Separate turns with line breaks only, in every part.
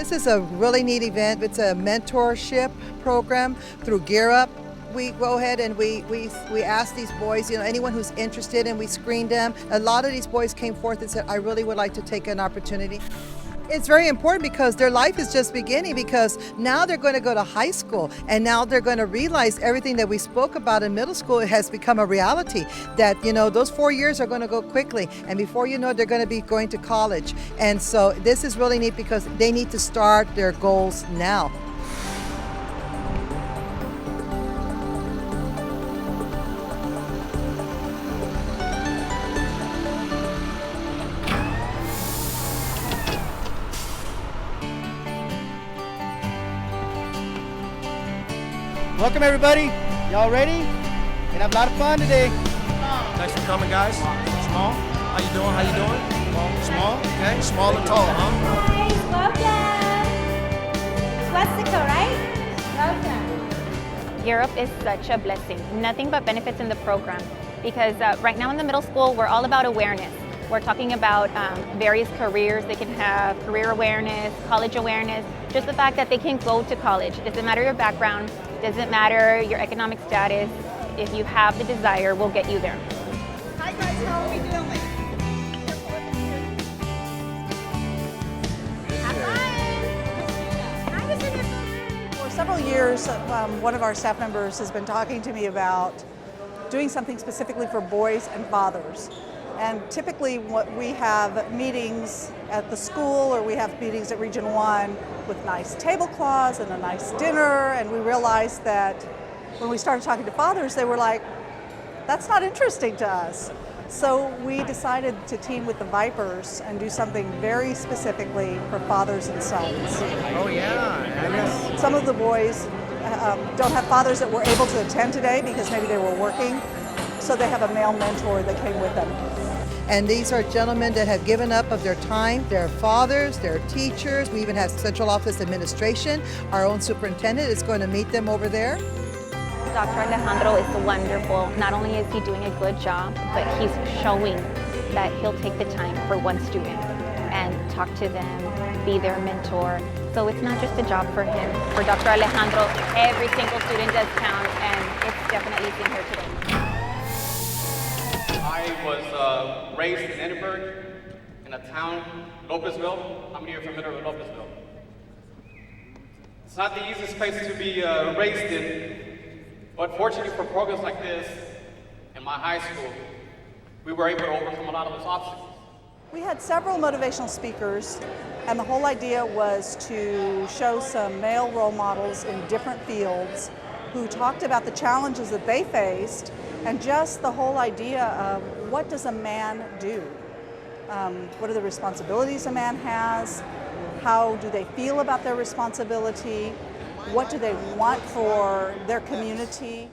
This is a really neat event. It's a mentorship program through Gear Up. We go ahead and we ask these boys, anyone who's interested, and we screen them. A lot of these boys came forth and said, I really would like to take an opportunity. It's very important because their life is just beginning, because now they're going to go to high school, and now they're going to realize everything that we spoke about in middle school has become a reality, that those 4 years are going to go quickly, and before you know it, they're going to be going to college. And so this is really neat because they need to start their goals now.
Welcome everybody. Y'all ready? Gonna have a lot of fun today.
Thanks for coming, guys. Small. How you doing? How you doing? Small. Okay. Small and tall, huh?
Guys, welcome. Mexico, right? Welcome.
Europe is such a blessing. Nothing but benefits in the program, because right now in the middle school, we're all about awareness. We're talking about various careers they can have, career awareness, college awareness, just the fact that they can go to college. It doesn't matter your background, doesn't matter your economic status. If you have the desire, we'll get you there.
Hi guys, how are we doing?
For several years, one of our staff members has been talking to me about doing something specifically for boys and fathers. And typically we have meetings at the school, or we have meetings at Region 1 with nice tablecloths and a nice dinner, and we realized that when we started talking to fathers, they were like, that's not interesting to us. So we decided to team with the Vipers and do something very specifically for fathers and sons.
Oh yeah.
Some of the boys don't have fathers that were able to attend today because maybe they were working, so they have a male mentor that came with them.
And these are gentlemen that have given up of their time. They're fathers, they're teachers. We even have central office administration. Our own superintendent is going to meet them over there.
Dr. Alejandro is wonderful. Not only is he doing a good job, but he's showing that he'll take the time for one student and talk to them, be their mentor. So it's not just a job for him. For Dr. Alejandro, every single student does count, and it's definitely seen here today.
I was raised in Edinburgh, in a town, Lopezville. How many are familiar with Lopezville? It's not the easiest place to be raised in, but fortunately for programs like this, in my high school, we were able to overcome a lot of those obstacles.
We had several motivational speakers, and the whole idea was to show some male role models in different fields who talked about the challenges that they faced, and just the whole idea of what does a man do? What are the responsibilities a man has? How do they feel about their responsibility? What do they want for their community?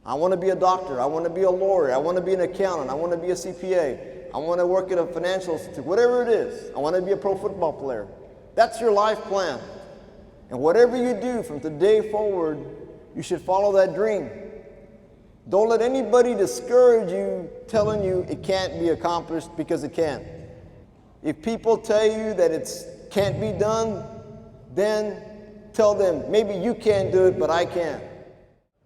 I want to be a doctor, I want to be a lawyer, I want to be an accountant, I want to be a CPA, I want to work at a financial institute, whatever it is. I want to be a pro football player. That's your life plan. And whatever you do from today forward, you should follow that dream. Don't let anybody discourage you telling you it can't be accomplished, because it can. If people tell you that it can't be done, then tell them, maybe you can't do it, but I can.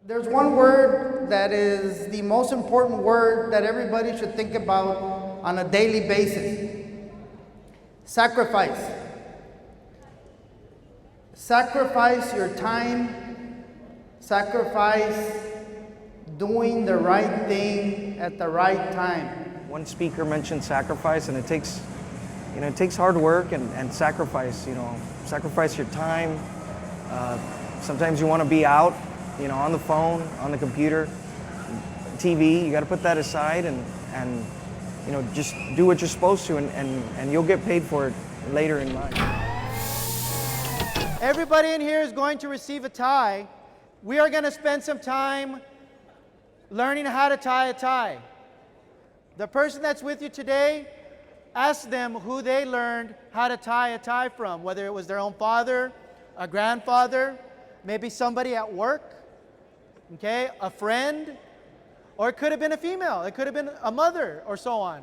There's one word that is the most important word that everybody should think about on a daily basis. Sacrifice. Sacrifice your time. Sacrifice doing the right thing at the right time.
One speaker mentioned sacrifice, and it takes hard work and sacrifice. Sacrifice your time. Sometimes you want to be out, on the phone, on the computer, TV. You got to put that aside and just do what you're supposed to, and you'll get paid for it later in life.
Everybody in here is going to receive a tie. We are going to spend some time learning how to tie a tie. The person that's with you today, ask them who they learned how to tie a tie from, whether it was their own father, a grandfather, maybe somebody at work, okay, a friend, or it could have been a female, it could have been a mother, or so on.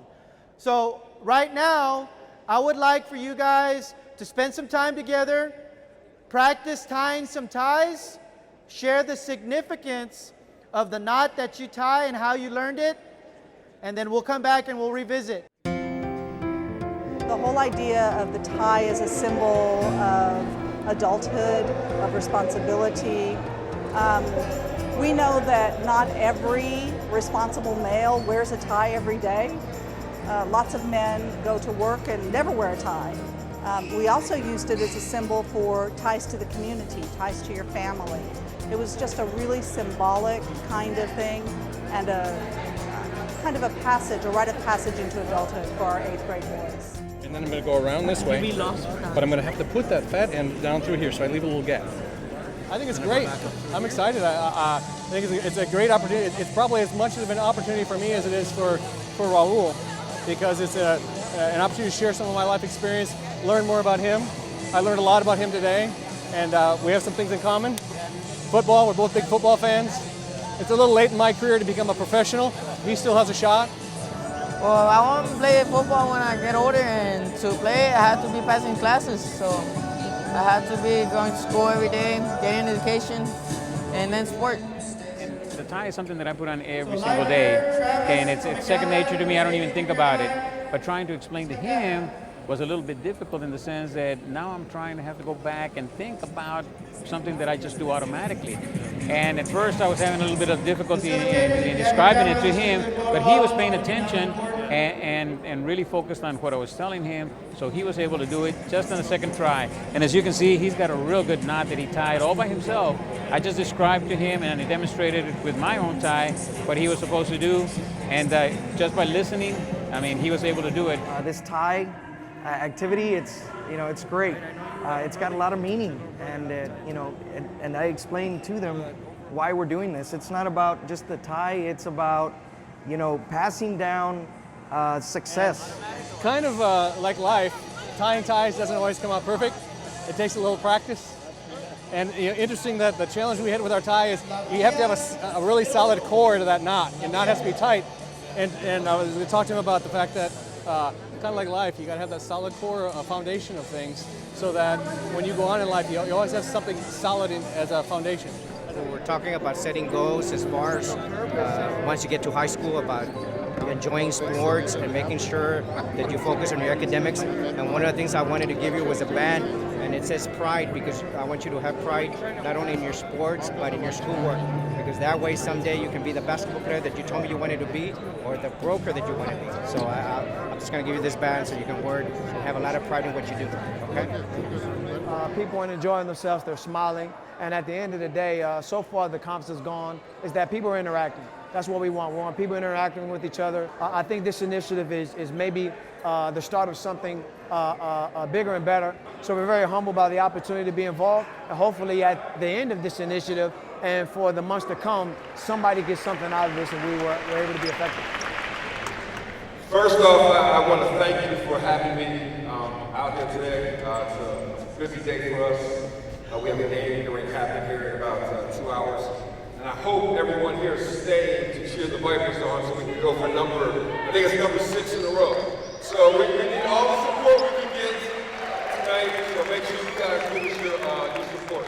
So right now, I would like for you guys to spend some time together, practice tying some ties, share the significance of the knot that you tie and how you learned it, and then we'll come back and we'll revisit.
The whole idea of the tie as a symbol of adulthood, of responsibility. We know that not every responsible male wears a tie every day. Lots of men go to work and never wear a tie. We also used it as a symbol for ties to the community, ties to your family. It was just a really symbolic kind of thing and a kind of a passage, a rite of passage into adulthood for our 8th grade boys.
And then I'm going to go around this way, but I'm going to have to put that fat end down through here, so I leave a little gap.
I think it's great. I'm excited. I think it's a great opportunity. It's probably as much of an opportunity for me as it is for Raul, because it's an opportunity to share some of my life experience, learn more about him. I learned a lot about him today, and we have some things in common. Football, we're both big football fans. It's a little late in my career to become a professional. He still has a shot.
Well, I want to play football when I get older, and to play, I have to be passing classes. So I have to be going to school every day, getting education, and then sport.
The tie is something that I put on every single day, and it's second nature to me. I don't even think about it. But trying to explain to him was a little bit difficult in the sense that now I'm trying to have to go back and think about something that I just do automatically. And at first I was having a little bit of difficulty in describing it to him, but he was paying attention and really focused on what I was telling him, so he was able to do it just on the second try. And as you can see, he's got a real good knot that he tied all by himself. I just described to him and I demonstrated it with my own tie, what he was supposed to do, and just by listening, I mean, he was able to do it.
This tie activity, it's great. It's got a lot of meaning, and and I explained to them why we're doing this. It's not about just the tie. It's about passing down success.
Kind of like life, tying ties doesn't always come out perfect. It takes a little practice. And interesting that the challenge we had with our tie is you have to have a really solid core to that knot. Your knot has to be tight. And I was going to talk to him about the fact that kind of like life, you got to have that solid core foundation of things so that when you go on in life, you always have something solid as a foundation.
We're talking about setting goals as far as once you get to high school, about enjoying sports and making sure that you focus on your academics. And one of the things I wanted to give you was a band, and it says pride, because I want you to have pride not only in your sports but in your schoolwork, because that way someday you can be the basketball player that you told me you wanted to be, or the broker that you want to be. So I'm just going to give you this band so you can wear it and have a lot of pride in what you do. Okay?
People are enjoying themselves, they're smiling, and at the end of the day, so far the conference has gone, is that people are interacting. That's what we want. We want people interacting with each other. I think this initiative is maybe the start of something bigger and better. So we're very humbled by the opportunity to be involved, and hopefully at the end of this initiative and for the months to come, somebody gets something out of this and we're able to be effective.
First off, I want to thank you for having me out here today. It's a busy day for us. We have a game going to happen here in about 2 hours. And I hope everyone here is staying to cheer the Vipers on so we can go for I think it's number 6 in a row. So we need all the support we can get tonight, so make sure you guys give us your support.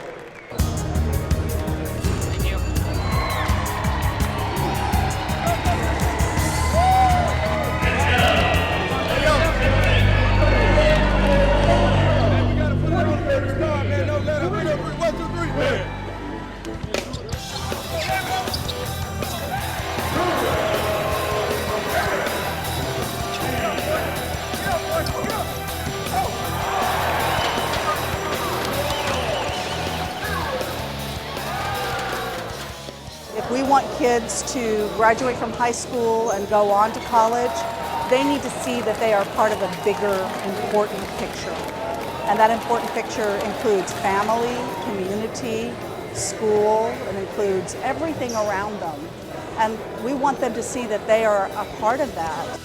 If we want kids to graduate from high school and go on to college, they need to see that they are part of a bigger, important picture. And that important picture includes family, community, school, it includes everything around them. And we want them to see that they are a part of that.